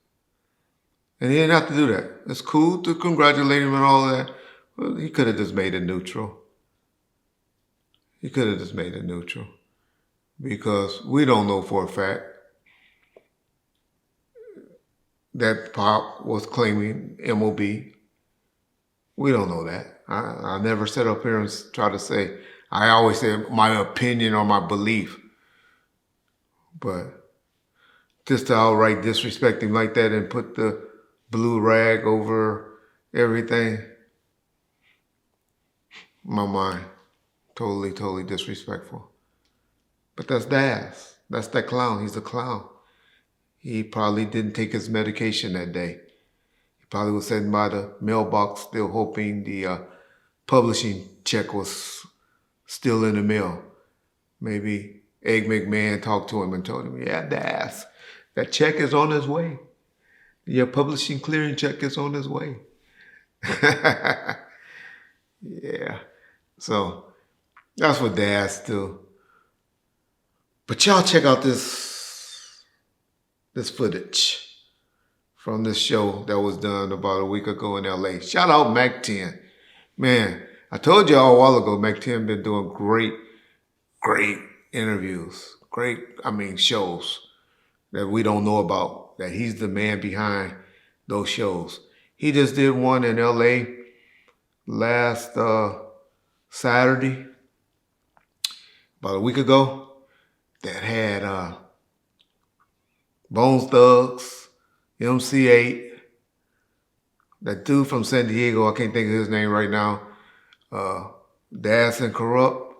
And he didn't have to do that. It's cool to congratulate him and all that. Well, he could have just made it neutral. He could have just made it neutral. Because we don't know for a fact that Pop was claiming MOB. We don't know that. I never sit up here and try to say, I always say my opinion or my belief. But just to outright disrespect him like that and put the blue rag over everything, my mind, totally disrespectful. But that's Daz. That's that clown. He's a clown. He probably didn't take his medication that day. He probably was sitting by the mailbox still hoping the publishing check was still in the mail. Maybe Egg McMahon talked to him and told him, yeah, Daz, that check is on its way. Your publishing clearing check is on its way. Yeah. So that's what Daz do. But y'all check out this footage from this show that was done about a week ago in LA. Shout out Mac 10. Man, I told y'all a while ago, Mac 10 been doing great interviews. Shows that we don't know about, that he's the man behind those shows. He just did one in LA last Saturday, about a week ago, that had Bones Thugs, MC8, that dude from San Diego, I can't think of his name right now, Daz and Kurupt,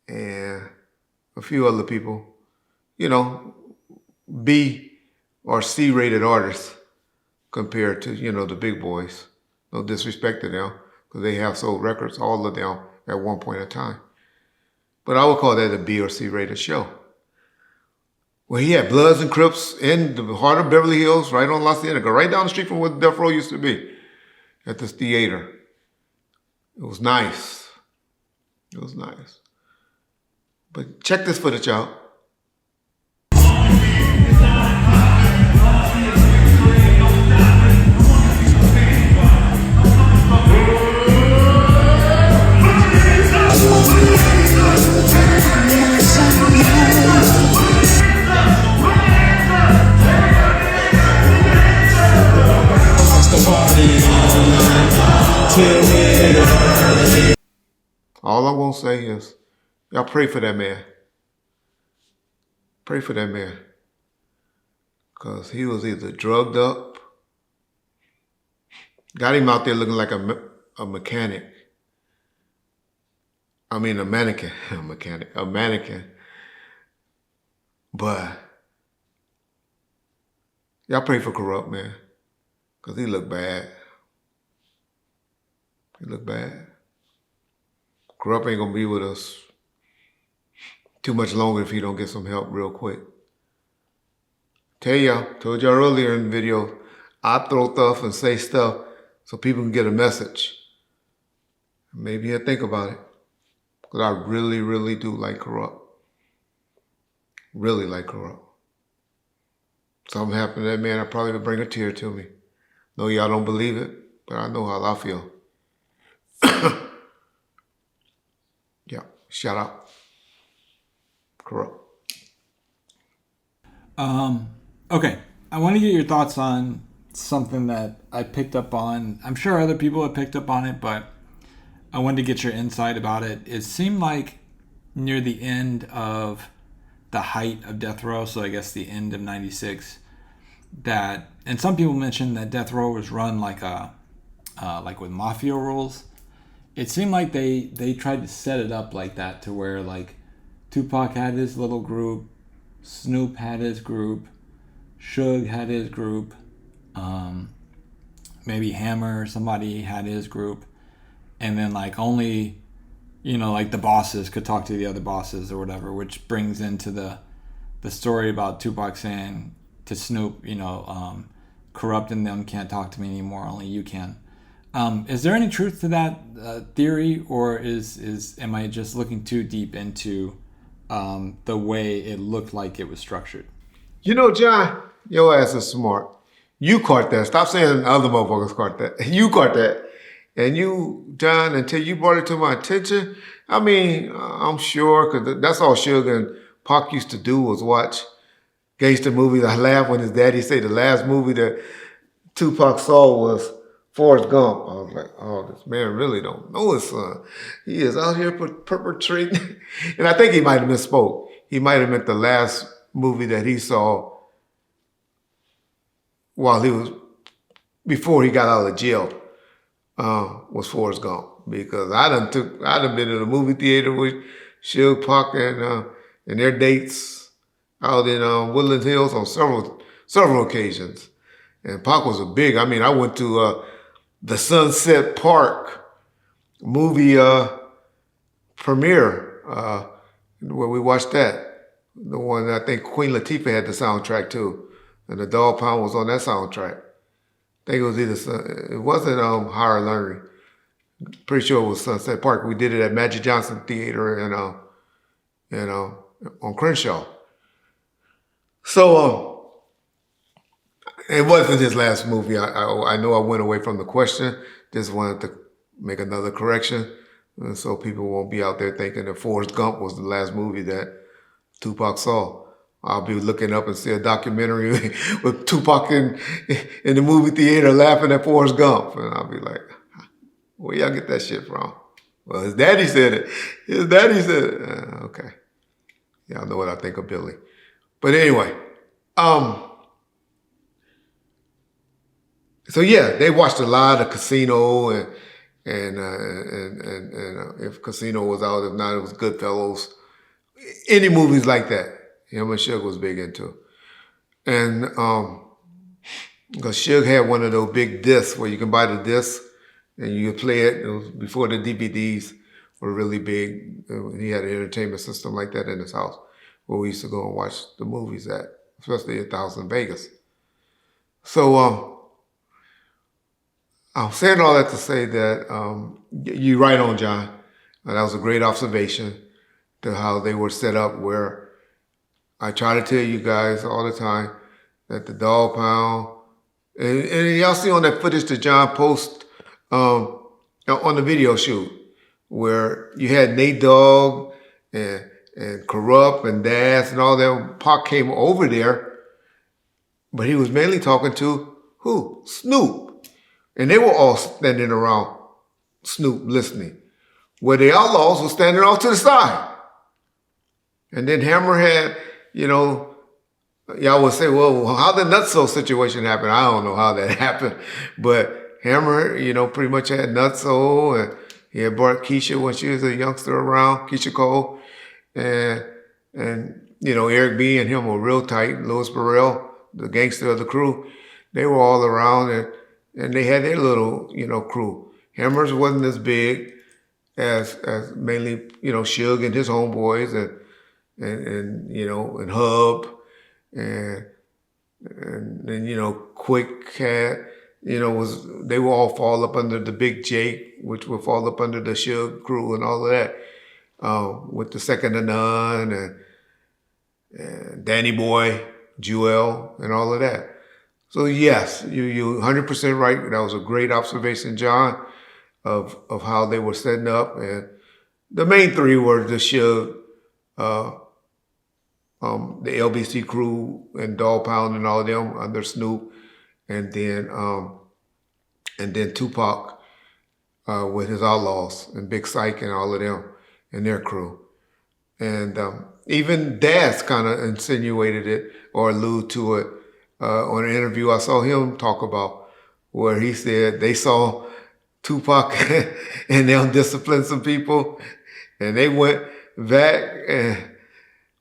and a few other people. You know, B or C rated artists compared to, you know, the big boys. No disrespect to them, because they have sold records, all of them, at one point in time. But I would call that a B or C rated show. Well, he had Bloods and Crips in the heart of Beverly Hills, right on La Cienega, right down the street from where Death Row used to be, at this theater. It was nice. It was nice. But check this footage out. All I'm going to say is, y'all pray for that man. Pray for that man. Because he was either drugged up, got him out there looking like a mechanic. I mean, a mannequin. A mannequin. But y'all pray for Kurupt, man. Because he looked bad. He looked bad. Kurupt ain't going to be with us too much longer if he don't get some help real quick. Told y'all earlier in the video, I throw stuff and say stuff so people can get a message. Maybe he'll think about it. Because I really, really do like Kurupt. Really like Kurupt. Something happened to that man, I probably would bring a tear to me. No, y'all don't believe it, but I know how I feel. Yeah, shout out. Kurupt. Okay, I want to get your thoughts on something that I picked up on. I'm sure other people have picked up on it, but I wanted to get your insight about it. It seemed like near the end of the height of Death Row, so I guess the end of 96, that, and some people mentioned that Death Row was run like with mafia rules. It seemed like they tried to set it up like that, to where like Tupac had his little group, Snoop had his group, Suge had his group, maybe Hammer or somebody had his group, and then like only, like the bosses could talk to the other bosses or whatever, which brings into the story about Tupac saying to Snoop, Kurupt and them can't talk to me anymore, only you can. Is there any truth to that theory, or am I just looking too deep into the way it looked like it was structured? John, your ass is smart. You caught that. Stop saying other motherfuckers caught that. You caught that. And you, John, until you brought it to my attention, I mean, I'm sure, because that's all Suge and Pac used to do was watch gangster movies. I laughed when his daddy said the last movie that Tupac saw was Forrest Gump. I was like, oh, this man really don't know his son. He is out here perpetrating. And I think he might have misspoke. He might have meant the last movie that he saw before he got out of jail, was Forrest Gump. Because I done been in a movie theater with Suge, Pac, and their dates out in Woodland Hills on several occasions. And Pac was I went to the Sunset Park movie premiere where we watched that. The one that I think Queen Latifah had the soundtrack too. And the Dog Pound was on that soundtrack. I think it was it wasn't Higher Learning. Pretty sure it was Sunset Park. We did it at Magic Johnson Theater on Crenshaw. So it wasn't his last movie. I know I went away from the question. Just wanted to make another correction, so people won't be out there thinking that Forrest Gump was the last movie that Tupac saw. I'll be looking up and see a documentary with Tupac in the movie theater laughing at Forrest Gump. And I'll be like, where y'all get that shit from? Well, his daddy said it. Okay. Y'all know what I think of Billy. But anyway, so yeah, they watched a lot of Casino and if Casino was out, if not, it was Goodfellas. Any movies like that. Him and Suge was big into. And because Suge had one of those big discs where you can buy the disc and you play it. It was before the DVDs were really big. He had an entertainment system like that in his house where we used to go and watch the movies at, especially at the house in Vegas. So I'm saying all that to say that you're right on, John. That was a great observation to how they were set up, where I try to tell you guys all the time that the Dog Pound, and y'all see on that footage that John posted on the video shoot, where you had Nate Dogg and Kurupt and Das and all that. Pac came over there, but he was mainly talking to who? Snoop. And they were all standing around Snoop listening, where the Outlaws were standing off to the side. And then Hammer had you know, y'all would say, well, how did Nutso situation happen? I don't know how that happened. But Hammer, you know, pretty much had Nutso, and he had brought Keisha when she was a youngster around, Keisha Cole. And you know, Eric B and him were real tight. Louis Burrell, the gangster of the crew, they were all around, and they had their little, you know, crew. Hammers wasn't as big as mainly, you know, Suge and his homeboys, and you know, and Hub, and you know, Quick Cat, you know, they will all fall up under the Big Jake, which would fall up under the Suge crew and all of that, with the Second to None and Danny Boy, Jewel, and all of that. So yes, you 100% right. That was a great observation, John, of how they were setting up. And the main three were the Suge, the LBC crew and Dog Pound and all of them under Snoop, and then Tupac with his Outlaws and Big Syke and all of them and their crew. And even Daz kind of insinuated it or alluded to it on an interview I saw him talk about, where he said they saw Tupac and them discipline some people, and they went back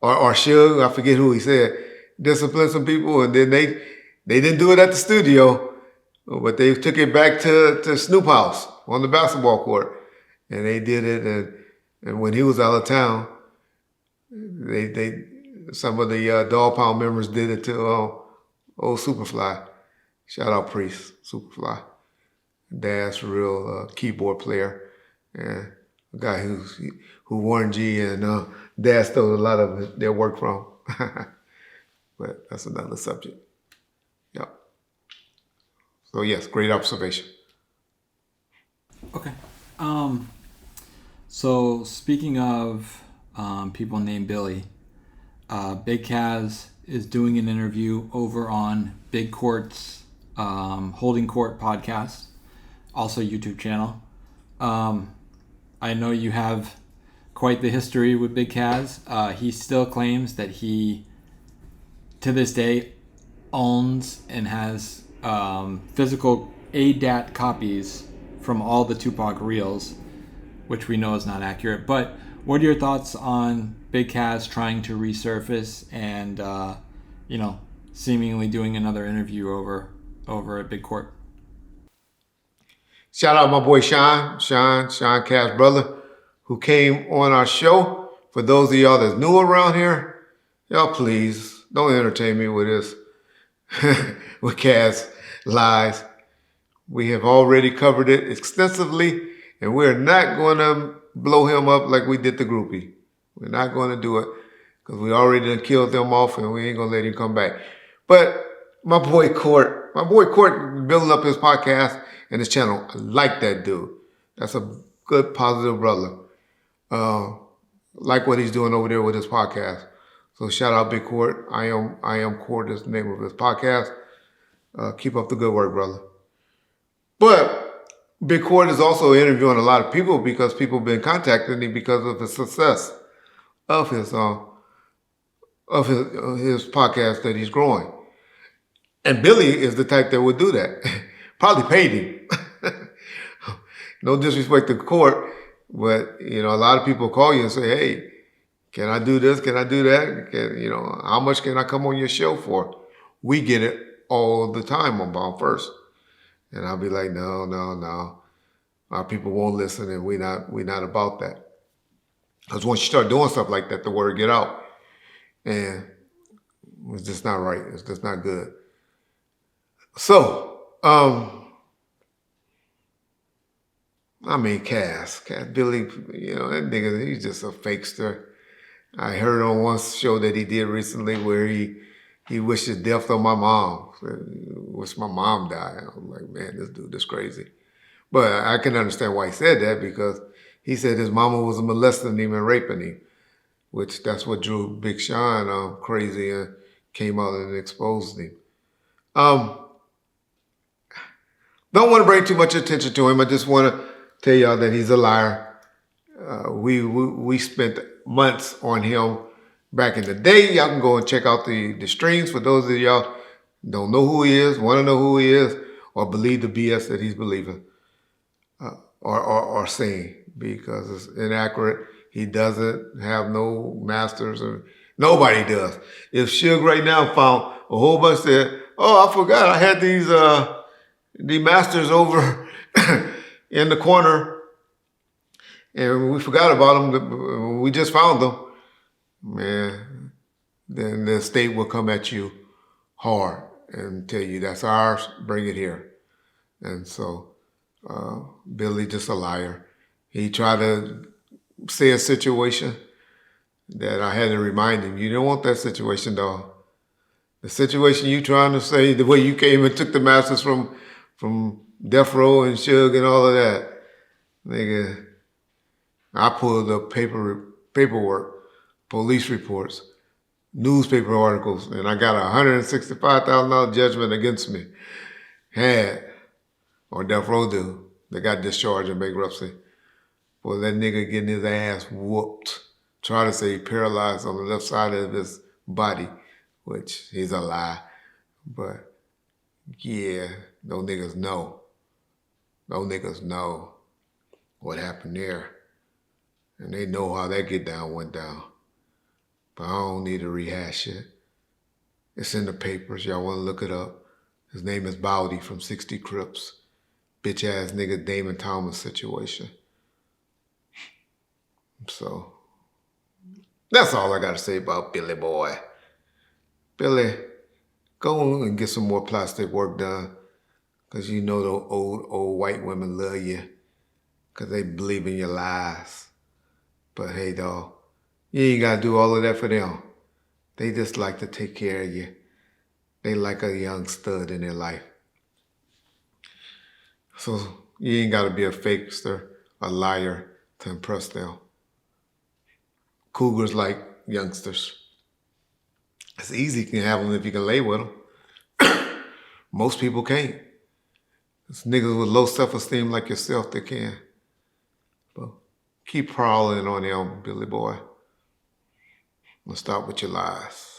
or Suge, I forget who he said, discipline some people, and then they didn't do it at the studio, but they took it back to Snoop House on the basketball court, and they did it. And when he was out of town, some of the Dog Pound members did it to old Superfly. Shout out Priest, Superfly. Dad's real keyboard player, and a guy who Warren G and Dad stole a lot of their work from. But that's another subject. Yep. So yes, great observation. Okay. So speaking of people named Billy, Big Kaz is doing an interview over on Big Court's Holding Court podcast, also YouTube channel. I know you have quite the history with Big Kaz. He still claims that he, to this day, owns and has physical ADAT copies from all the Tupac reels, which we know is not accurate. But what are your thoughts on Big Kaz trying to resurface and, seemingly doing another interview over at Big Court? Shout out my boy Sean Kaz, brother, who came on our show. For those of y'all that's new around here, y'all please don't entertain me with this, with Kaz lies. We have already covered it extensively, and we're not going to blow him up like we did the groupie. We're not going to do it because we already done killed them off, and we ain't going to let him come back. But my boy Court building up his podcast and his channel. I like that dude. That's a good, positive brother. Like what he's doing over there with his podcast. So shout out Big Court. I am Court is the name of his podcast. Keep up the good work, brother. But Big Court is also interviewing a lot of people because people have been contacting him because of the success of his podcast that he's growing. And Billy is the type that would do that. Probably paid him. No disrespect to Court, but a lot of people call you and say, "Hey, can I do this? Can I do that? How much can I come on your show for?" We get it all the time on Bound First. And I'll be like, no. Our people won't listen, and we're not about that. Because once you start doing stuff like that, the word get out. And it's just not right. It's just not good. So, Kaz, Billy, that nigga, he's just a fakester. I heard on one show that he did recently where he wished his death on my mom. Wish my mom died. I'm like, man, this dude is crazy. But I can understand why he said that, because he said his mama was molesting him and raping him, which that's what drew Big Sean crazy and came out and exposed him. Don't want to bring too much attention to him. I just want to tell y'all that he's a liar. We spent months on him back in the day. Y'all can go and check out the streams for those of y'all don't know who he is, want to know who he is, or believe the BS that he's believing or saying, because it's inaccurate. He doesn't have no masters, or nobody does. If Suge right now found a whole bunch that, oh, I forgot I had these the masters over in the corner, and we forgot about them. We just found them, man. Then the state will come at you hard and tell you that's ours. Bring it here. And so Billy just a liar. He tried to say a situation that I had to remind him, you don't want that situation, though. The situation you trying to say, the way you came and took the masters from Death Row and Suge and all of that, nigga, I pulled up paperwork, police reports, newspaper articles, and I got a $165,000 judgment against me. Or Death Row dude that got discharged in bankruptcy. For that nigga getting his ass whooped. Try to say he paralyzed on the left side of his body, which is a lie. But yeah, those niggas know. Those niggas know what happened there. And they know how that get down went down. But I don't need to rehash it. It's in the papers. Y'all want to look it up. His name is Bowdy from 60 Crips. Bitch ass nigga Damon Thomas situation. So that's all I got to say about Billy boy. Billy, go and get some more plastic work done. Because you know the old white women love you. Because they believe in your lies. But hey, dawg, you ain't got to do all of that for them. They just like to take care of you. They like a young stud in their life. So you ain't got to be a fakester, a liar to impress them. Cougars like youngsters. It's easy, you can have them if you can lay with them. Most people can't. It's niggas with low self-esteem like yourself that can. But keep prowling on them, Billy boy. And stop with your lies.